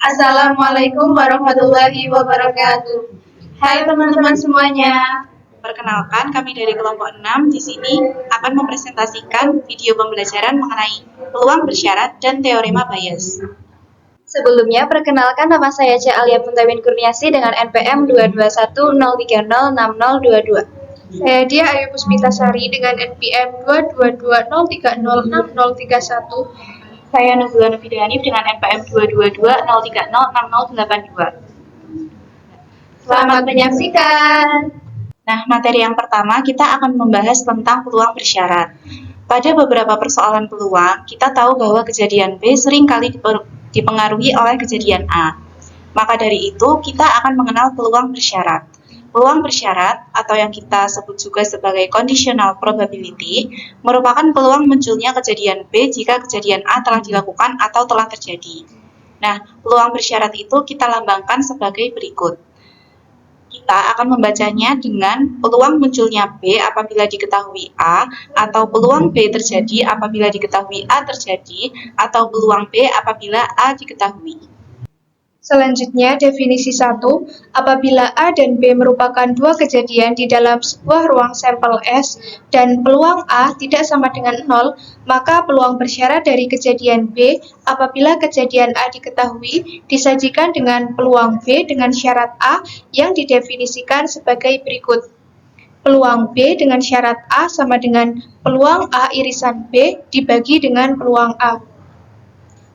Assalamualaikum warahmatullahi wabarakatuh. Hai teman-teman semuanya. Perkenalkan, kami dari kelompok 6 di sini akan mempresentasikan video pembelajaran mengenai peluang bersyarat dan teorema Bayes. Sebelumnya, perkenalkan nama saya C. Alia Puntawin Kurniasi dengan NPM 22103060022. Saya Dia Ayu Puspitasari dengan NPM 22203060031. Saya Nuzula Nufida Hanif dengan NPM 22203060082. Selamat menyaksikan. Nah, materi yang pertama kita akan membahas tentang peluang bersyarat. Pada beberapa persoalan peluang, kita tahu bahwa kejadian B seringkali dipengaruhi oleh kejadian A. Maka dari itu, kita akan mengenal peluang bersyarat. Peluang bersyarat, atau yang kita sebut juga sebagai conditional probability, merupakan peluang munculnya kejadian B jika kejadian A telah dilakukan atau telah terjadi. Nah, peluang bersyarat itu kita lambangkan sebagai berikut. Kita akan membacanya dengan peluang munculnya B apabila diketahui A, atau peluang B terjadi apabila diketahui A terjadi, atau peluang B apabila A diketahui. Selanjutnya, definisi 1, apabila A dan B merupakan dua kejadian di dalam sebuah ruang sampel S dan peluang A tidak sama dengan 0, maka peluang bersyarat dari kejadian B apabila kejadian A diketahui disajikan dengan peluang B dengan syarat A yang didefinisikan sebagai berikut. Peluang B dengan syarat A sama dengan peluang A irisan B dibagi dengan peluang A.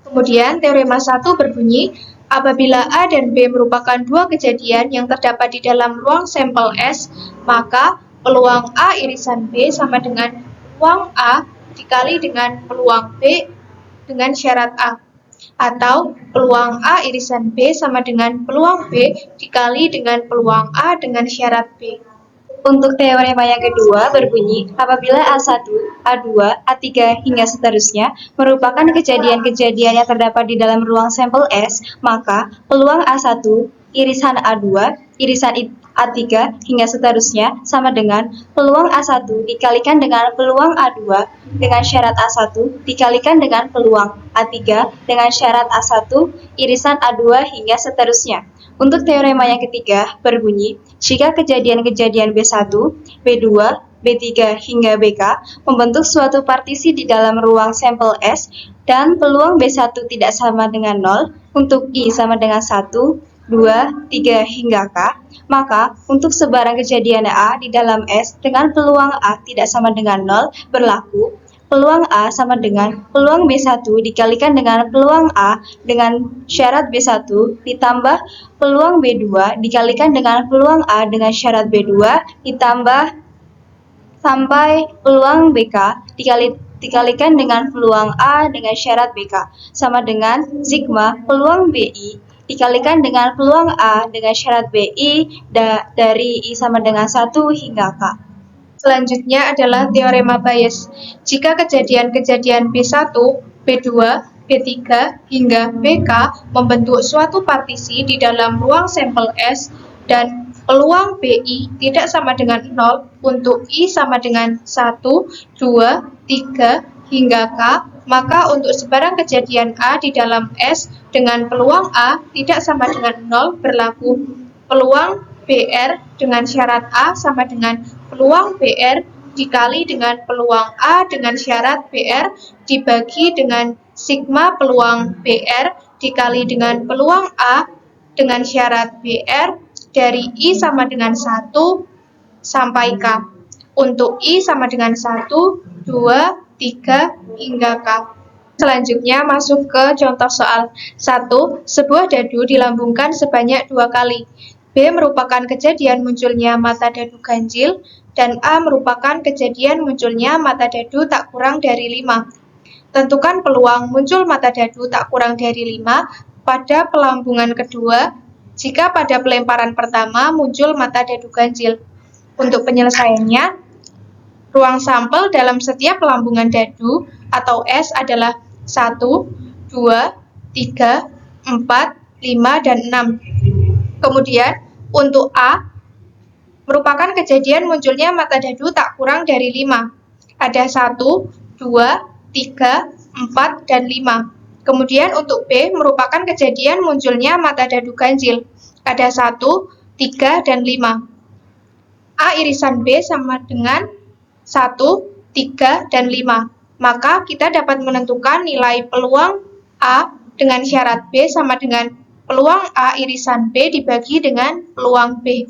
Kemudian, teorema 1 berbunyi, apabila A dan B merupakan dua kejadian yang terdapat di dalam ruang sampel S, maka peluang A irisan B sama dengan peluang A dikali dengan peluang B dengan syarat A. Atau peluang A irisan B sama dengan peluang B dikali dengan peluang A dengan syarat B. Untuk teorema yang kedua berbunyi, apabila A1, A2, A3, hingga seterusnya merupakan kejadian-kejadian yang terdapat di dalam ruang sampel S, maka peluang A1, irisan A2, irisan A3, hingga seterusnya sama dengan peluang A1 dikalikan dengan peluang A2 dengan syarat A1 dikalikan dengan peluang A3 dengan syarat A1, irisan A2, hingga seterusnya. Untuk teorema yang ketiga berbunyi, jika kejadian-kejadian B1, B2, B3 hingga BK membentuk suatu partisi di dalam ruang sampel S dan peluang B1 tidak sama dengan 0 untuk I sama dengan 1, 2, 3 hingga K, maka untuk sebarang kejadian A di dalam S dengan peluang A tidak sama dengan 0 berlaku. Peluang A sama dengan peluang B1 dikalikan dengan peluang A dengan syarat B1 ditambah peluang B2 dikalikan dengan peluang A dengan syarat B2 ditambah sampai peluang BK dikalikan dengan peluang A dengan syarat BK sama dengan sigma peluang BI dikalikan dengan peluang A dengan syarat BI dari I sama dengan 1 hingga K. Selanjutnya adalah teorema Bayes. Jika kejadian-kejadian B1, B2, B3, hingga BK membentuk suatu partisi di dalam ruang sampel S dan peluang BI tidak sama dengan 0 untuk I sama dengan 1, 2, 3, hingga K, maka untuk sebarang kejadian A di dalam S dengan peluang A tidak sama dengan 0 berlaku. Peluang BR dengan syarat A sama dengan peluang BR dikali dengan peluang A dengan syarat BR dibagi dengan sigma peluang BR dikali dengan peluang A dengan syarat BR dari I sama dengan 1 sampai K. Untuk I sama dengan 1, 2, 3, hingga K. Selanjutnya masuk ke contoh soal. 1. Sebuah dadu dilambungkan sebanyak 2 kali. B merupakan kejadian munculnya mata dadu ganjil, dan A merupakan kejadian munculnya mata dadu tak kurang dari 5. Tentukan peluang muncul mata dadu tak kurang dari 5 pada pelambungan kedua jika pada pelemparan pertama muncul mata dadu ganjil. Untuk penyelesaiannya, ruang sampel dalam setiap pelambungan dadu atau S adalah 1, 2, 3, 4, 5, dan 6. Kemudian, untuk A, merupakan kejadian munculnya mata dadu tak kurang dari 5. Ada 1, 2, 3, 4, dan 5. Kemudian untuk B merupakan kejadian munculnya mata dadu ganjil. Ada 1, 3, dan 5. A irisan B sama dengan 1, 3, dan 5. Maka kita dapat menentukan nilai peluang A dengan syarat B sama dengan peluang A irisan B dibagi dengan peluang B.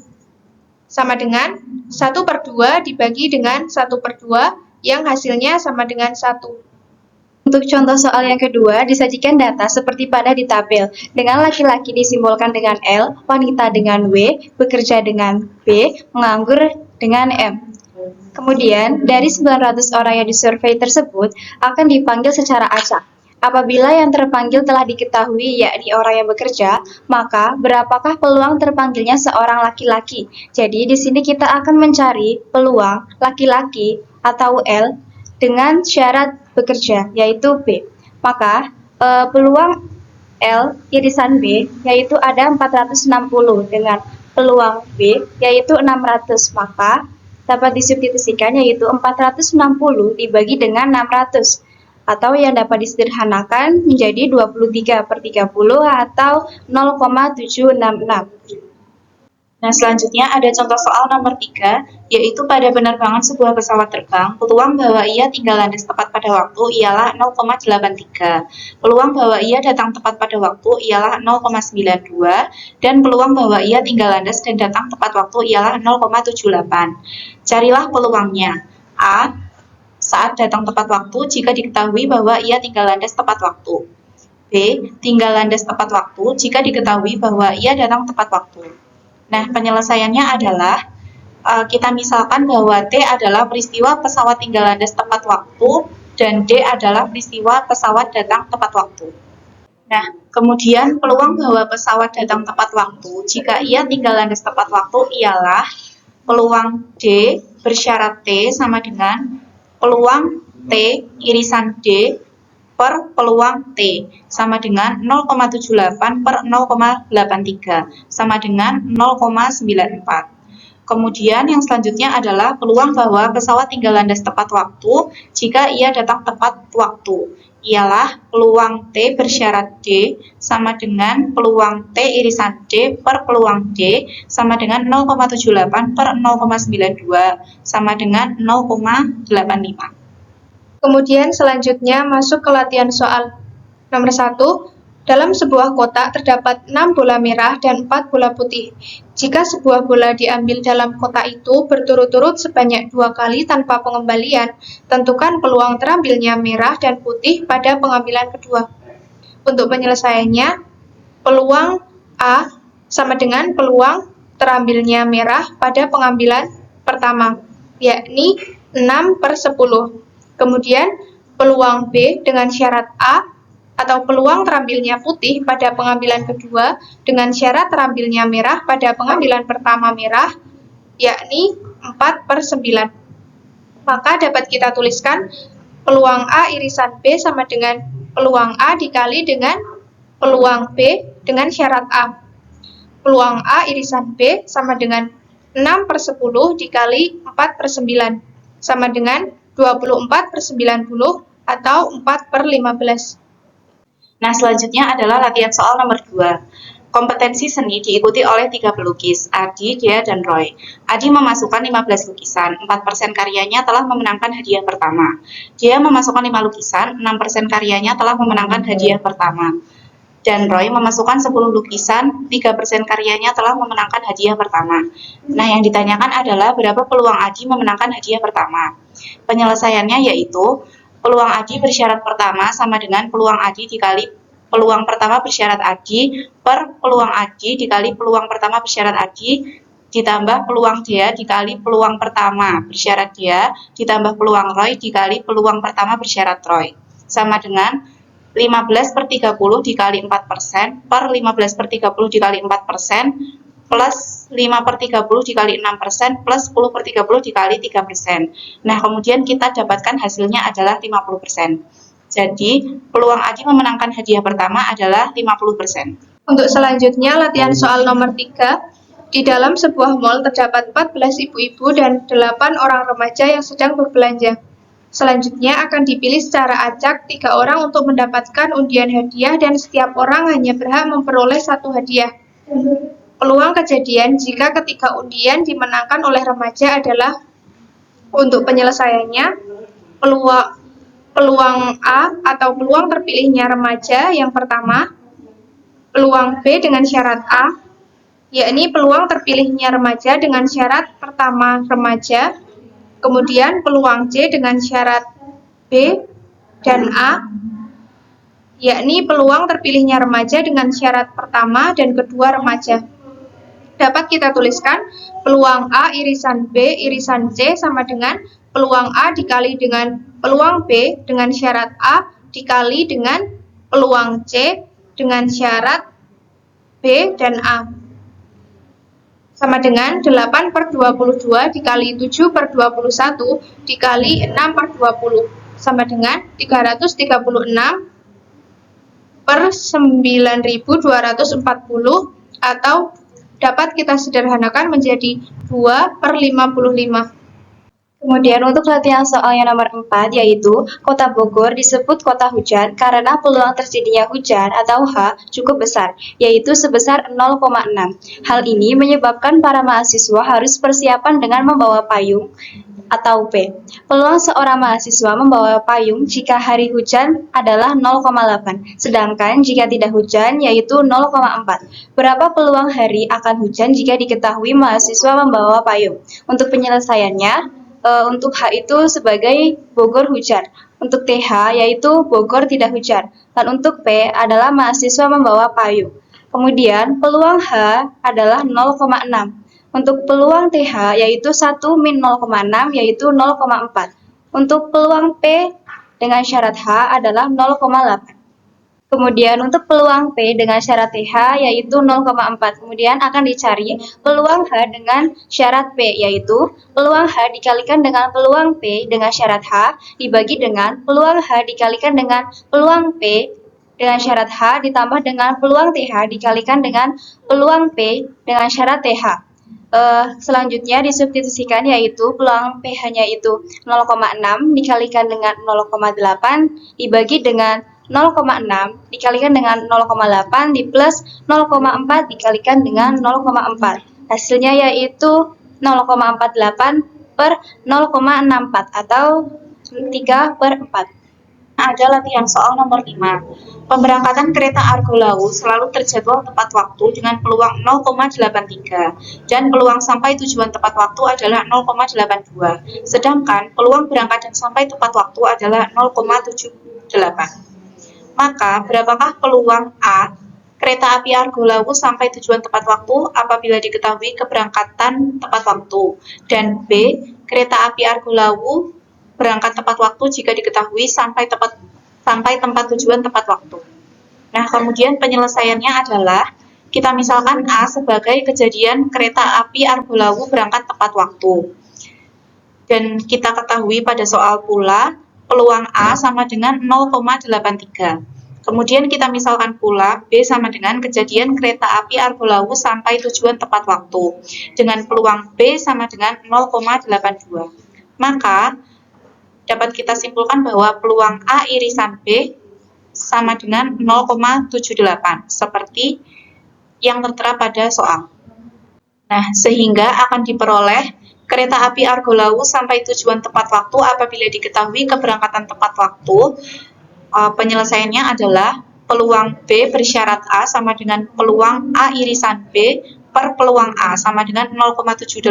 Sama dengan 1/2 dibagi dengan 1/2 yang hasilnya sama dengan 1. Untuk contoh soal yang kedua, disajikan data seperti pada di tabel, dengan laki-laki disimbolkan dengan L, wanita dengan W, bekerja dengan B, menganggur dengan M. Kemudian, dari 900 orang yang disurvei tersebut akan dipanggil secara acak. Apabila yang terpanggil telah diketahui yakni orang yang bekerja, maka berapakah peluang terpanggilnya seorang laki-laki? Jadi di sini kita akan mencari peluang laki-laki atau L dengan syarat bekerja, yaitu B. Maka peluang L irisan B yaitu ada 460 dengan peluang B yaitu 600. Maka dapat disubstitusikan yaitu 460 dibagi dengan 600 atau yang dapat disederhanakan menjadi 23/30 atau 0,766. Nah, selanjutnya ada contoh soal nomor 3, yaitu pada penerbangan sebuah pesawat terbang, peluang bahwa ia tinggal landas tepat pada waktu ialah 0,83. Peluang bahwa ia datang tepat pada waktu ialah 0,92, dan peluang bahwa ia tinggal landas dan datang tepat waktu ialah 0,78. Carilah peluangnya. A. Saat datang tepat waktu jika diketahui bahwa ia tinggal landas tepat waktu. B. Tinggal landas tepat waktu jika diketahui bahwa ia datang tepat waktu. Nah, penyelesaiannya adalah kita misalkan bahwa T adalah peristiwa pesawat tinggal landas tepat waktu dan D adalah peristiwa pesawat datang tepat waktu. Nah, kemudian peluang bahwa pesawat datang tepat waktu jika ia tinggal landas tepat waktu ialah peluang D bersyarat T sama dengan peluang T irisan D per peluang T sama dengan 0,78/0,83 sama dengan 0,94. Kemudian yang selanjutnya adalah peluang bahwa pesawat tinggal landas tepat waktu jika ia datang tepat waktu ialah peluang T bersyarat D sama dengan peluang T irisan D per peluang D sama dengan 0,78/0,92 sama dengan 0,85. Kemudian selanjutnya masuk ke latihan soal. Nomor 1, dalam sebuah kotak terdapat 6 bola merah dan 4 bola putih. Jika sebuah bola diambil dalam kotak itu berturut-turut sebanyak 2 kali tanpa pengembalian, tentukan peluang terambilnya merah dan putih pada pengambilan kedua. Untuk penyelesaiannya, peluang A sama dengan peluang terambilnya merah pada pengambilan pertama, yakni 6/10. Kemudian peluang B dengan syarat A atau peluang terambilnya putih pada pengambilan kedua dengan syarat terambilnya merah pada pengambilan pertama merah, yakni 4/9. Maka dapat kita tuliskan peluang A irisan B sama dengan peluang A dikali dengan peluang B dengan syarat A. Peluang A irisan B sama dengan 6/10 dikali 4/9 sama dengan 24/90 atau 4/15. Nah, selanjutnya adalah latihan soal nomor 2. Kompetensi seni diikuti oleh 3 pelukis, Adi, Dea, dan Roy. Adi memasukkan 15 lukisan, 4% karyanya telah memenangkan hadiah pertama. Dea memasukkan 5 lukisan, 6% karyanya telah memenangkan hadiah pertama. Dan Roy memasukkan 10 lukisan, 3% karyanya telah memenangkan hadiah pertama. Nah, yang ditanyakan adalah berapa peluang Adi memenangkan hadiah pertama. Penyelesaiannya yaitu peluang Adi bersyarat pertama sama dengan peluang Adi dikali peluang pertama bersyarat Adi per peluang Adi dikali peluang pertama bersyarat Adi ditambah peluang Dea dikali peluang pertama bersyarat Dea ditambah peluang Roy dikali peluang pertama bersyarat Roy sama dengan 15/30 dikali 4% per 15/30 dikali 4% plus 5/30 dikali 6% plus 10/30 dikali 3%. Nah, kemudian kita dapatkan hasilnya adalah 50%. Jadi, peluang Adi memenangkan hadiah pertama adalah 50%. Untuk selanjutnya latihan soal nomor 3. Di dalam sebuah mal terdapat 14 ibu-ibu dan 8 orang remaja yang sedang berbelanja. Selanjutnya akan dipilih secara acak 3 orang untuk mendapatkan undian hadiah dan setiap orang hanya berhak memperoleh 1 hadiah. Peluang kejadian jika ketiga undian dimenangkan oleh remaja adalah untuk penyelesaiannya, peluang A atau peluang terpilihnya remaja yang pertama, peluang B dengan syarat A, yakni peluang terpilihnya remaja dengan syarat pertama remaja, kemudian peluang C dengan syarat B dan A, yakni peluang terpilihnya remaja dengan syarat pertama dan kedua remaja. Dapat kita tuliskan peluang A irisan B irisan C sama dengan peluang A dikali dengan peluang B dengan syarat A dikali dengan peluang C dengan syarat B dan A. Sama dengan 8/22 dikali 7/21 dikali 6/20 sama dengan 330/9.240 atau dapat kita sederhanakan menjadi 2/55. Kemudian untuk latihan soal yang nomor 4 yaitu Kota Bogor disebut kota hujan karena peluang terjadinya hujan atau H cukup besar, yaitu sebesar 0,6. Hal ini menyebabkan para mahasiswa harus persiapan dengan membawa payung atau P. Peluang seorang mahasiswa membawa payung jika hari hujan adalah 0,8, sedangkan jika tidak hujan yaitu 0,4. Berapa peluang hari akan hujan jika diketahui mahasiswa membawa payung? Untuk penyelesaiannya, untuk H itu sebagai Bogor hujan, untuk TH yaitu Bogor tidak hujan, dan untuk P adalah mahasiswa membawa payung. Kemudian peluang H adalah 0,6. Untuk peluang TH yaitu 1 min 0,6 yaitu 0,4. Untuk peluang P dengan syarat H adalah 0,8. Kemudian untuk peluang P dengan syarat TH yaitu 0,4. Kemudian akan dicari peluang H dengan syarat P yaitu peluang H dikalikan dengan peluang P dengan syarat H dibagi dengan peluang H dikalikan dengan peluang P dengan syarat H ditambah dengan peluang TH dikalikan dengan peluang P dengan syarat TH. Selanjutnya disubstitusikan yaitu peluang pH-nya itu 0,6 dikalikan dengan 0,8 dibagi dengan 0,6 dikalikan dengan 0,8 di plus 0,4 dikalikan dengan 0,4. Hasilnya yaitu 0,48 per 0,64 atau 3/4. Ada latihan soal nomor 5. Pemberangkatan kereta Argo Lawu selalu terjadwal tepat waktu dengan peluang 0,83 dan peluang sampai tujuan tepat waktu adalah 0,82. Sedangkan peluang berangkat dan sampai tepat waktu adalah 0,78. Maka berapakah peluang A kereta api Argo Lawu sampai tujuan tepat waktu apabila diketahui keberangkatan tepat waktu, dan B kereta api Argo Lawu berangkat tepat waktu jika diketahui sampai tempat tujuan tepat waktu. Nah, kemudian penyelesaiannya adalah kita misalkan A sebagai kejadian kereta api Argo Lawu berangkat tepat waktu. Dan kita ketahui pada soal pula peluang A sama dengan 0,83. Kemudian kita misalkan pula B sama dengan kejadian kereta api Argo Lawu sampai tujuan tepat waktu dengan peluang B sama dengan 0,82. Maka dapat kita simpulkan bahwa peluang A irisan B sama dengan 0,78 seperti yang tertera pada soal. Nah, sehingga akan diperoleh kereta api Argo Lawu sampai tujuan tepat waktu apabila diketahui keberangkatan tepat waktu. Penyelesaiannya adalah peluang B bersyarat A sama dengan peluang A irisan B per peluang A sama dengan 0,78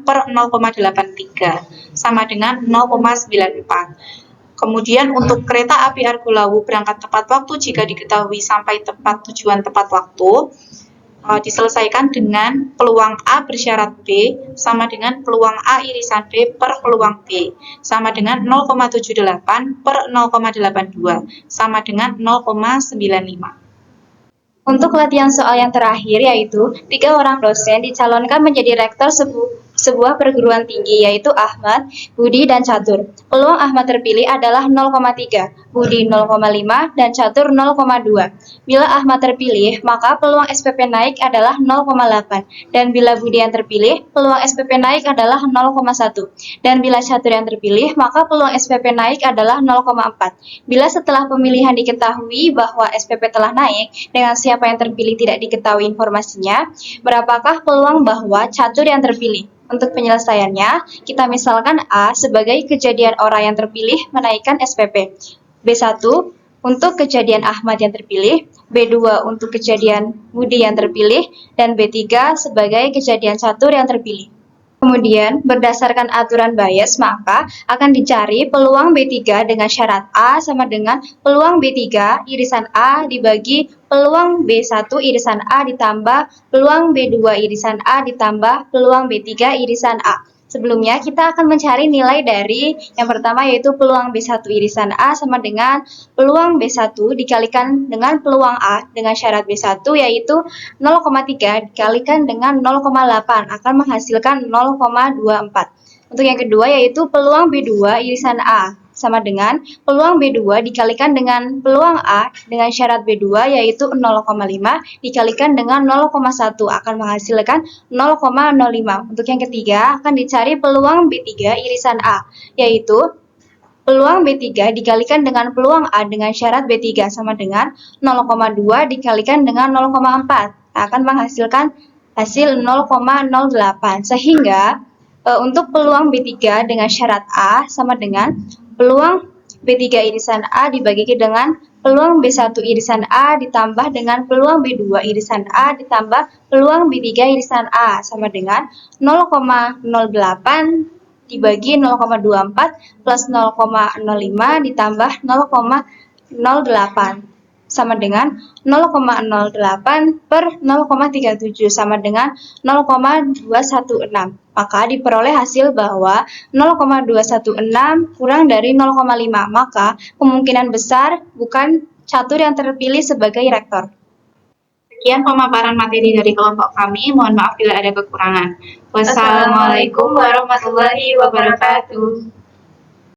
per 0,83 sama dengan 0,94. Kemudian untuk kereta api Argo Lawu berangkat tepat waktu jika diketahui sampai tempat tujuan tepat waktu diselesaikan dengan peluang A bersyarat B sama dengan peluang A irisan B per peluang B sama dengan 0,78 per 0,82 sama dengan 0,95. Untuk latihan soal yang terakhir yaitu 3 orang dosen dicalonkan menjadi rektor sebuah perguruan tinggi yaitu Ahmad, Budi, dan Catur. Peluang Ahmad terpilih adalah 0,3, Budi 0,5, dan Catur 0,2. Bila Ahmad terpilih, maka peluang SPP naik adalah 0,8. Dan bila Budi yang terpilih, peluang SPP naik adalah 0,1. Dan bila Catur yang terpilih, maka peluang SPP naik adalah 0,4. Bila setelah pemilihan diketahui bahwa SPP telah naik, dengan siapa yang terpilih tidak diketahui informasinya, berapakah peluang bahwa Catur yang terpilih? Untuk penyelesaiannya, kita misalkan A sebagai kejadian orang yang terpilih menaikkan SPP, B1 untuk kejadian Ahmad yang terpilih, B2 untuk kejadian Budi yang terpilih, dan B3 sebagai kejadian Catur yang terpilih. Kemudian, berdasarkan aturan bias, maka akan dicari peluang B3 dengan syarat A sama dengan peluang B3 irisan A dibagi peluang B1 irisan A ditambah peluang B2 irisan A ditambah peluang B3 irisan A. Sebelumnya, kita akan mencari nilai dari yang pertama yaitu peluang B1 irisan A sama dengan peluang B1 dikalikan dengan peluang A dengan syarat B1 yaitu 0,3 dikalikan dengan 0,8 akan menghasilkan 0,24. Untuk yang kedua yaitu peluang B2 irisan A sama dengan peluang B2 dikalikan dengan peluang A dengan syarat B2 yaitu 0,5 dikalikan dengan 0,1 akan menghasilkan 0,05. Untuk yang ketiga akan dicari peluang B3 irisan A yaitu peluang B3 dikalikan dengan peluang A dengan syarat B3 sama dengan 0,2 dikalikan dengan 0,4 akan menghasilkan hasil 0,08 sehingga untuk peluang B3 dengan syarat A sama dengan peluang B3 irisan A dibagi dengan peluang B1 irisan A ditambah dengan peluang B2 irisan A ditambah peluang B3 irisan A sama dengan 0,08 dibagi 0,24 plus 0,05 ditambah 0,08 sama dengan 0,08 per 0,37 sama dengan 0,216. Maka diperoleh hasil bahwa 0,216 kurang dari 0,5. Maka kemungkinan besar bukan Catur yang terpilih sebagai rektor. Sekian pemaparan materi dari kelompok kami. Mohon maaf bila ada kekurangan. Wassalamualaikum warahmatullahi wabarakatuh.